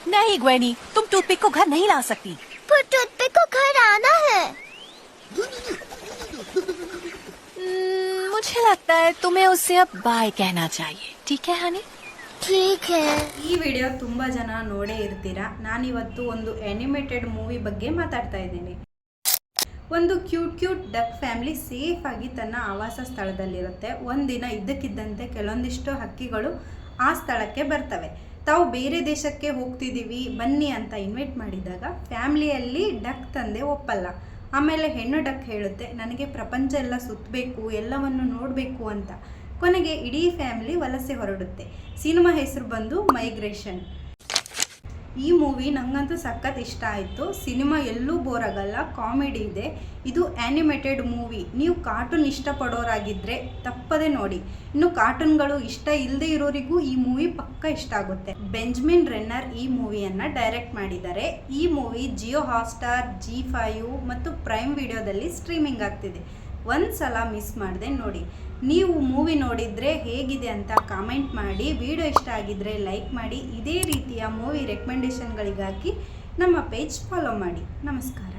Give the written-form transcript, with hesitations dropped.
नहीं ग्वेनी, तुम टूथपिक को घर नहीं ला सकती। पर टूथपिक को घर आना है। मुझे लगता है तुम्हें उससे अब बाय कहना चाहिए, ठीक है हनी? ठीक है। ಈ ವಿಡಿಯೋ ತುಂಬಾ ಜನ ನೋಡೇ ಇರ್ತೀರಾ. ನಾನಿವತ್ತು ಒಂದು ಆನಿಮೇಟೆಡ್ ಮೂವಿ ಬಗ್ಗೆ ಮಾತಾಡ್ತಾ ಇದ್ದೀನಿ. ಒಂದು ಕ್ಯೂಟ್ ಡಕ್ ಫ್ಯಾಮಿಲಿ ಸೇಫ್ ಆಗಿ ತನ್ನ ಆವಾಸ ಸ್ಥಳದಲ್ಲಿರುತ್ತೆ. ಒಂದಿನ ಇದ್ದಕ್ಕಿದ್ದಂತೆ ಕೆಲವೊಂದಿಷ್ಟು ಹಕ್ಕಿಗಳು ಆ ಸ್ಥಳಕ್ಕೆ ಬರ್ತವೆ. ತಾವು ಬೇರೆ ದೇಶಕ್ಕೆ ಹೋಗ್ತಿದ್ದೀವಿ ಬನ್ನಿ ಅಂತ ಇನ್ವೈಟ್ ಮಾಡಿದಾಗ ಫ್ಯಾಮಿಲಿಯಲ್ಲಿ ಡಕ್ ತಂದೆ ಒಪ್ಪಲ್ಲ. ಆಮೇಲೆ ಹೆಣ್ಣು ಡಕ್ ಹೇಳುತ್ತೆ ನನಗೆ ಪ್ರಪಂಚ ಎಲ್ಲ ಸುತ್ತಬೇಕು, ಎಲ್ಲವನ್ನು ನೋಡಬೇಕು ಅಂತ. ಕೊನೆಗೆ ಇಡೀ ಫ್ಯಾಮಿಲಿ ವಲಸೆ ಹೊರಡುತ್ತೆ. ಸಿನಿಮಾ ಹೆಸರು ಬಂದು ಮೈಗ್ರೇಷನ್. ಈ ಮೂವಿ ನನಗಂತೂ ಸಖತ್ ಇಷ್ಟ ಆಯಿತು. ಸಿನಿಮಾ ಎಲ್ಲೂ ಬೋರ್ ಆಗಲ್ಲ, ಕಾಮಿಡಿ ಇದೆ. ಇದು ಆ್ಯನಿಮೇಟೆಡ್ ಮೂವಿ. ನೀವು ಕಾರ್ಟೂನ್ ಇಷ್ಟಪಡೋರಾಗಿದ್ದರೆ ತಪ್ಪದೇ ನೋಡಿ. ಇನ್ನು ಕಾರ್ಟೂನ್ಗಳು ಇಷ್ಟ ಇಲ್ಲದೆ ಇರೋರಿಗೂ ಈ ಮೂವಿ ಪಕ್ಕ ಇಷ್ಟ ಆಗುತ್ತೆ. ಬೆಂಜಮಿನ್ ರೆನ್ನರ್ ಈ ಮೂವಿಯನ್ನು ಡೈರೆಕ್ಟ್ ಮಾಡಿದ್ದಾರೆ. ಈ ಮೂವಿ ಜಿಯೋ ಹಾಟ್‌ಸ್ಟಾರ್, G5 ಮತ್ತು ಪ್ರೈಮ್ ವಿಡಿಯೋದಲ್ಲಿ ಸ್ಟ್ರೀಮಿಂಗ್ ಆಗ್ತಿದೆ. ಒಂದು ಸಲ ಮಿಸ್ ಮಾಡದೆ ನೋಡಿ. ನೀವು ಮೂವಿ ನೋಡಿದರೆ ಹೇಗಿದೆ ಅಂತ ಕಾಮೆಂಟ್ ಮಾಡಿ. ವಿಡಿಯೋ ಇಷ್ಟ ಆಗಿದ್ದರೆ ಲೈಕ್ ಮಾಡಿ. ಇದೇ ರೀತಿಯ ಮೂವಿ ರೆಕಮೆಂಡೇಷನ್ಗಳಿಗಾಗಿ ನಮ್ಮ ಪೇಜ್ ಫಾಲೋ ಮಾಡಿ. ನಮಸ್ಕಾರ.